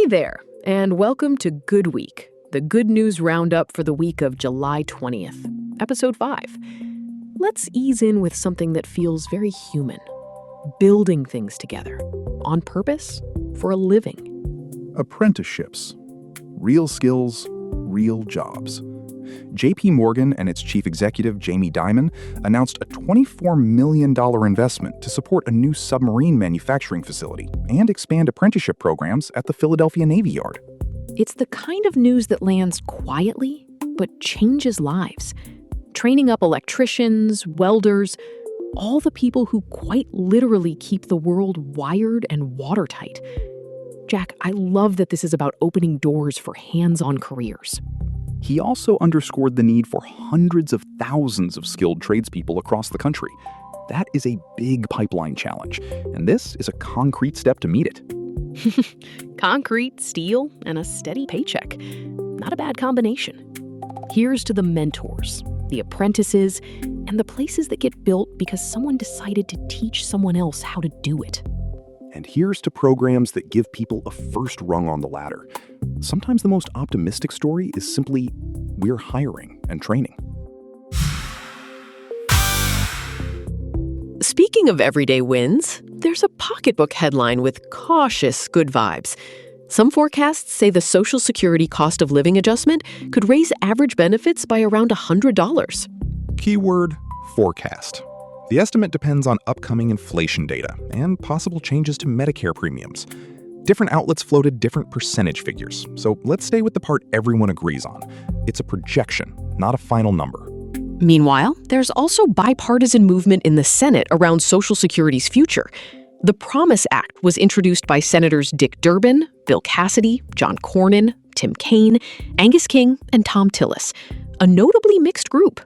Hey there, and welcome to Good Week, the good news roundup for the week of July 20th, episode 5. Let's ease in with something that feels very human. Building things together. On purpose, for a living. Apprenticeships. Real skills, real jobs. JP Morgan and its chief executive, Jamie Dimon, announced a $24 million investment to support a new submarine manufacturing facility and expand apprenticeship programs at the Philadelphia Navy Yard. It's the kind of news that lands quietly, but changes lives. Training up electricians, welders, all the people who quite literally keep the world wired and watertight. Jack, I love that this is about opening doors for hands-on careers. He also underscored the need for hundreds of thousands of skilled tradespeople across the country. That is a big pipeline challenge, and this is a concrete step to meet it. Concrete, steel, and a steady paycheck. Not a bad combination. Here's to the mentors, the apprentices, and the places that get built because someone decided to teach someone else how to do it. And here's to programs that give people a first rung on the ladder. Sometimes the most optimistic story is simply, we're hiring and training. Speaking of everyday wins, there's a pocketbook headline with cautious good vibes. Some forecasts say the Social Security cost of living adjustment could raise average benefits by around $100. Keyword, forecast. The estimate depends on upcoming inflation data and possible changes to Medicare premiums. Different outlets floated different percentage figures, so let's stay with the part everyone agrees on. It's a projection, not a final number. Meanwhile, there's also bipartisan movement in the Senate around Social Security's future. The Promise Act was introduced by Senators Dick Durbin, Bill Cassidy, John Cornyn, Tim Kaine, Angus King, and Tom Tillis, a notably mixed group.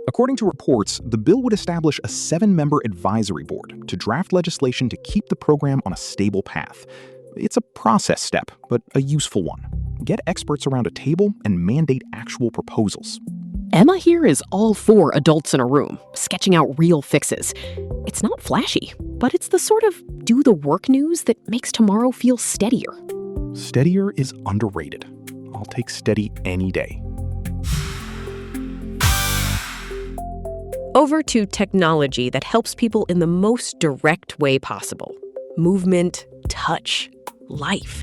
According to reports, the bill would establish a 7-member advisory board to draft legislation to keep the program on a stable path. It's a process step, but a useful one. Get experts around a table and mandate actual proposals. Emma here is all for adults in a room, sketching out real fixes. It's not flashy, but it's the sort of do-the-work news that makes tomorrow feel steadier. Steadier is underrated. I'll take steady any day. Over to technology that helps people in the most direct way possible. Movement, touch, life.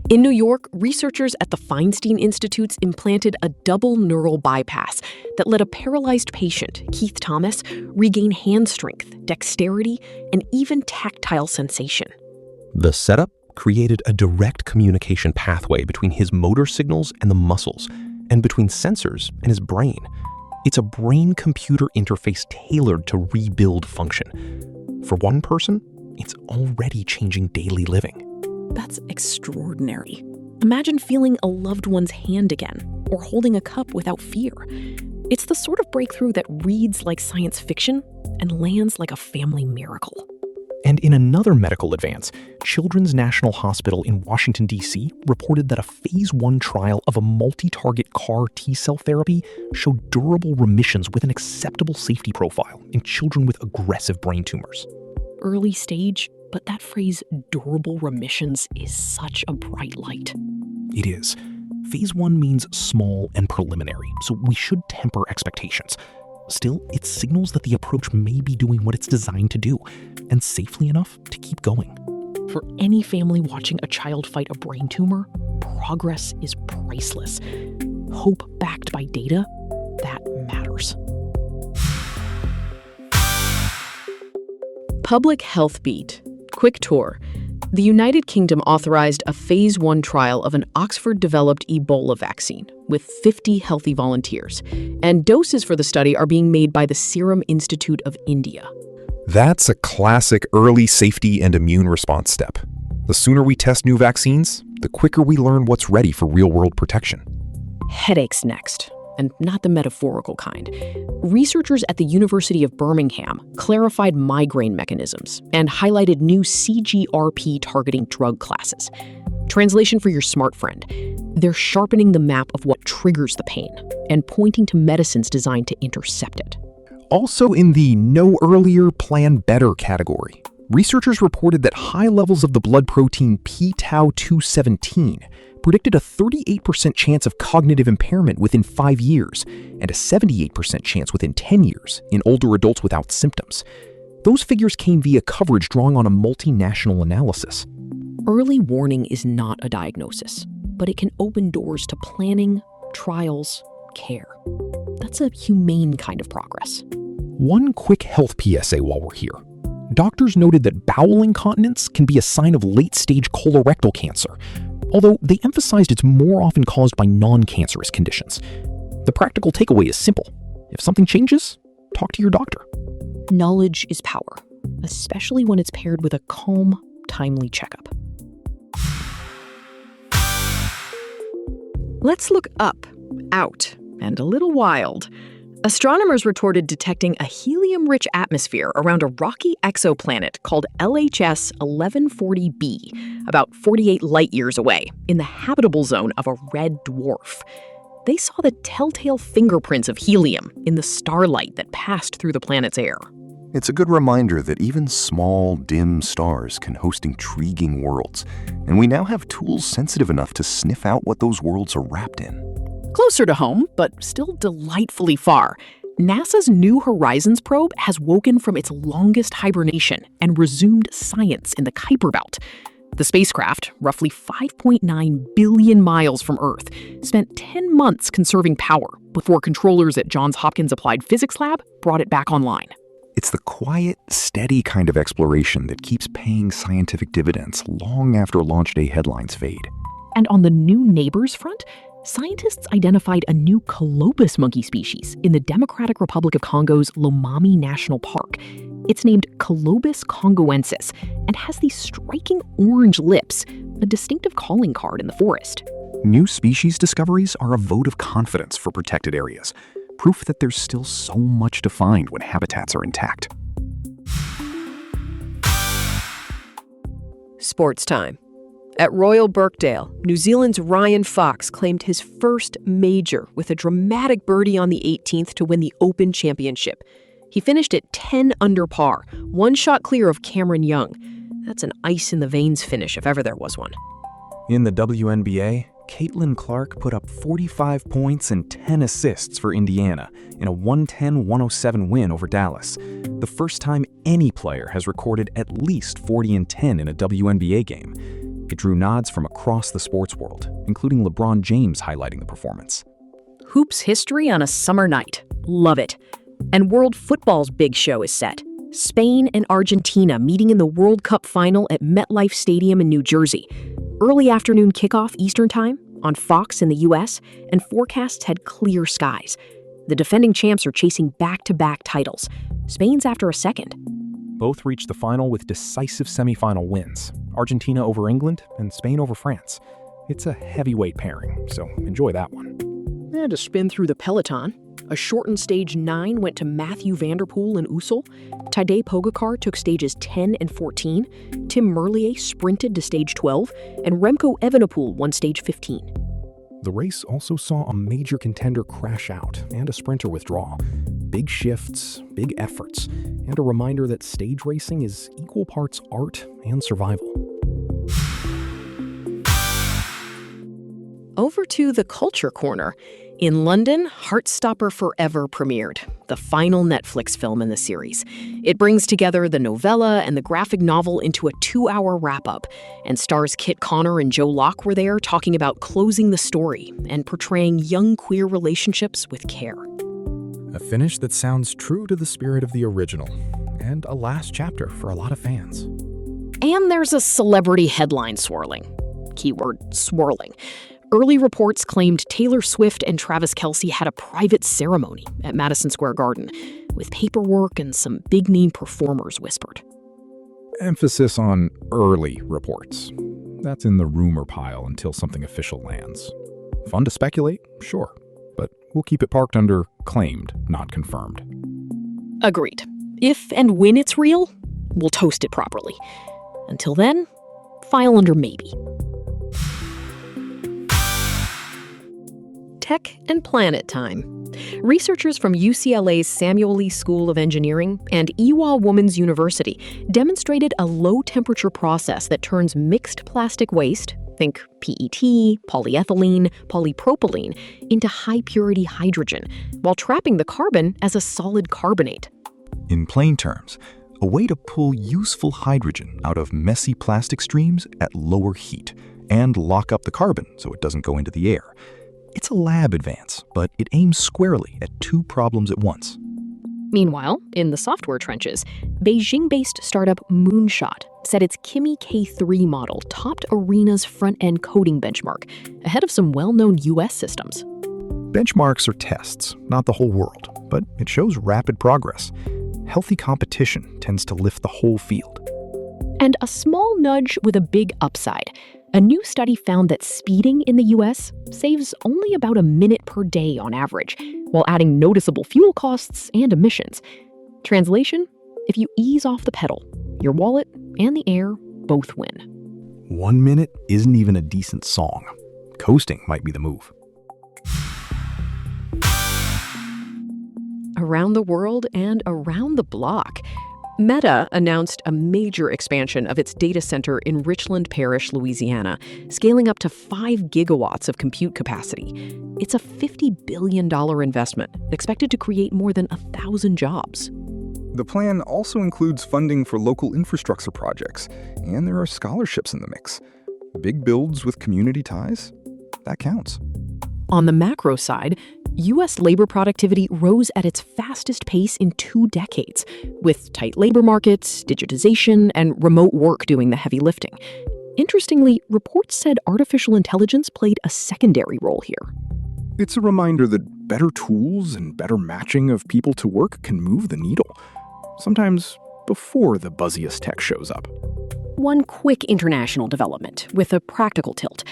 In New York, researchers at the Feinstein Institutes implanted a double neural bypass that let a paralyzed patient, Keith Thomas, regain hand strength, dexterity, and even tactile sensation. The setup created a direct communication pathway between his motor signals and the muscles, and between sensors and his brain. It's a brain-computer interface tailored to rebuild function. For one person, it's already changing daily living. That's extraordinary. Imagine feeling a loved one's hand again, or holding a cup without fear. It's the sort of breakthrough that reads like science fiction and lands like a family miracle. And in another medical advance, Children's National Hospital in Washington, D.C. reported that a phase 1 trial of a multi-target CAR T-cell therapy showed durable remissions with an acceptable safety profile in children with aggressive brain tumors. Early stage, but that phrase, durable remissions, is such a bright light. It is. Phase 1 means small and preliminary, so we should temper expectations. Still, it signals that the approach may be doing what it's designed to do, and safely enough to keep going. For any family watching a child fight a brain tumor, progress is priceless. Hope backed by data, that matters. Public Health Beat. Quick tour. The United Kingdom authorized a phase 1 trial of an Oxford-developed Ebola vaccine with 50 healthy volunteers, and doses for the study are being made by the Serum Institute of India. That's a classic early safety and immune response step. The sooner we test new vaccines, the quicker we learn what's ready for real-world protection. Headaches next, and not the metaphorical kind. Researchers at the University of Birmingham clarified migraine mechanisms and highlighted new CGRP targeting drug classes. Translation for your smart friend. They're sharpening the map of what triggers the pain and pointing to medicines designed to intercept it. Also in the know earlier, plan better category, researchers reported that high levels of the blood protein p-tau217 predicted a 38% chance of cognitive impairment within 5 years and a 78% chance within 10 years in older adults without symptoms. Those figures came via coverage drawing on a multinational analysis. Early warning is not a diagnosis, but it can open doors to planning, trials, care. That's a humane kind of progress. One quick health PSA while we're here. Doctors noted that bowel incontinence can be a sign of late-stage colorectal cancer, although they emphasized it's more often caused by non-cancerous conditions. The practical takeaway is simple. If something changes, talk to your doctor. Knowledge is power, especially when it's paired with a calm, timely checkup. Let's look up, out, and a little wild. Astronomers reported detecting a helium-rich atmosphere around a rocky exoplanet called LHS 1140b, about 48 light-years away, in the habitable zone of a red dwarf. They saw the telltale fingerprints of helium in the starlight that passed through the planet's air. It's a good reminder that even small, dim stars can host intriguing worlds, and we now have tools sensitive enough to sniff out what those worlds are wrapped in. Closer to home, but still delightfully far, NASA's New Horizons probe has woken from its longest hibernation and resumed science in the Kuiper Belt. The spacecraft, roughly 5.9 billion miles from Earth, spent 10 months conserving power before controllers at Johns Hopkins Applied Physics Lab brought it back online. It's the quiet, steady kind of exploration that keeps paying scientific dividends long after launch day headlines fade. And on the new neighbors front, scientists identified a new colobus monkey species in the Democratic Republic of Congo's Lomami National Park. It's named Colobus congoensis and has these striking orange lips, a distinctive calling card in the forest. New species discoveries are a vote of confidence for protected areas, proof that there's still so much to find when habitats are intact. Sports time. At Royal Birkdale, New Zealand's Ryan Fox claimed his first major with a dramatic birdie on the 18th to win the Open Championship. He finished at 10 under par, one shot clear of Cameron Young. That's an ice-in-the-veins finish if ever there was one. In the WNBA, Caitlin Clark put up 45 points and 10 assists for Indiana in a 110-107 win over Dallas, the first time any player has recorded at least 40 and 10 in a WNBA game. It drew nods from across the sports world, including LeBron James highlighting the performance. Hoops history on a summer night. Love it. And world football's big show is set. Spain and Argentina meeting in the World Cup final at MetLife Stadium in New Jersey. Early afternoon kickoff Eastern Time on Fox in the U.S., and forecasts had clear skies. The defending champs are chasing back-to-back titles. Spain's after a second. Both reached the final with decisive semifinal wins. Argentina over England and Spain over France. It's a heavyweight pairing, so enjoy that one. And a spin through the peloton. A shortened stage 9 went to Matthew Vanderpool and Usul. Tadej Pogacar took stages 10 and 14. Tim Merlier sprinted to stage 12, and Remco Evenepoel won stage 15. The race also saw a major contender crash out and a sprinter withdraw. Big shifts, big efforts, and a reminder that stage racing is equal parts art and survival. Over to the Culture Corner. In London, Heartstopper Forever premiered, the final Netflix film in the series. It brings together the novella and the graphic novel into a 2-hour wrap-up, and stars Kit Connor and Joe Locke were there talking about closing the story and portraying young queer relationships with care. A finish that sounds true to the spirit of the original, and a last chapter for a lot of fans. And there's a celebrity headline swirling. Keyword swirling. Early reports claimed Taylor Swift and Travis Kelce had a private ceremony at Madison Square Garden, with paperwork and some big-name performers whispered. Emphasis on early reports. That's in the rumor pile until something official lands. Fun to speculate? Sure. But we'll keep it parked under claimed, not confirmed. Agreed. If and when it's real, we'll toast it properly. Until then, file under maybe. Tech and Planet Time. Researchers from UCLA's Samuel Lee School of Engineering and Iowa Women's University demonstrated a low-temperature process that turns mixed plastic waste, think PET, polyethylene, polypropylene, into high-purity hydrogen, while trapping the carbon as a solid carbonate. In plain terms, a way to pull useful hydrogen out of messy plastic streams at lower heat and lock up the carbon so it doesn't go into the air. It's a lab advance, but it aims squarely at two problems at once. Meanwhile, in the software trenches, Beijing-based startup Moonshot said its Kimi K3 model topped Arena's front-end coding benchmark, ahead of some well-known US systems. Benchmarks are tests, not the whole world, but it shows rapid progress. Healthy competition tends to lift the whole field. And a small nudge with a big upside. A new study found that speeding in the US saves only about a minute per day on average, while adding noticeable fuel costs and emissions. Translation: if you ease off the pedal, your wallet and the air both win. 1 minute isn't even a decent song. Coasting might be the move. Around the world and around the block, Meta announced a major expansion of its data center in Richland Parish, Louisiana, scaling up to 5 gigawatts of compute capacity. It's a $50 billion investment, expected to create more than 1,000 jobs. The plan also includes funding for local infrastructure projects, and there are scholarships in the mix. Big builds with community ties? That counts. On the macro side, U.S. labor productivity rose at its fastest pace in 2 decades, with tight labor markets, digitization, and remote work doing the heavy lifting. Interestingly, reports said artificial intelligence played a secondary role here. It's a reminder that better tools and better matching of people to work can move the needle, sometimes before the buzziest tech shows up. One quick international development with a practical tilt.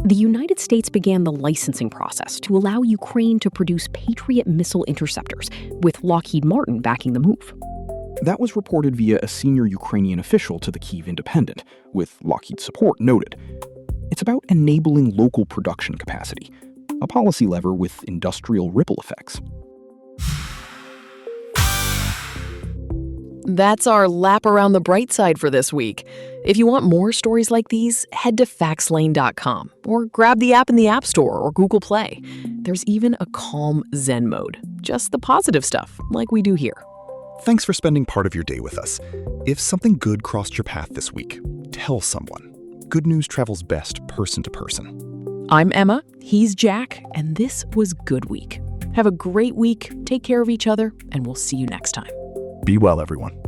The United States began the licensing process to allow Ukraine to produce Patriot missile interceptors, with Lockheed Martin backing the move. That was reported via a senior Ukrainian official to the Kyiv Independent, with Lockheed support noted. It's about enabling local production capacity, a policy lever with industrial ripple effects. That's our lap around the bright side for this week. If you want more stories like these, head to faxlane.com or grab the app in the App Store or Google Play. There's even a calm Zen mode, just the positive stuff, like we do here. Thanks for spending part of your day with us. If something good crossed your path this week, tell someone. Good news travels best person to person. I'm Emma, he's Jack, and this was Good Week. Have a great week, take care of each other, and we'll see you next time. Be well, everyone.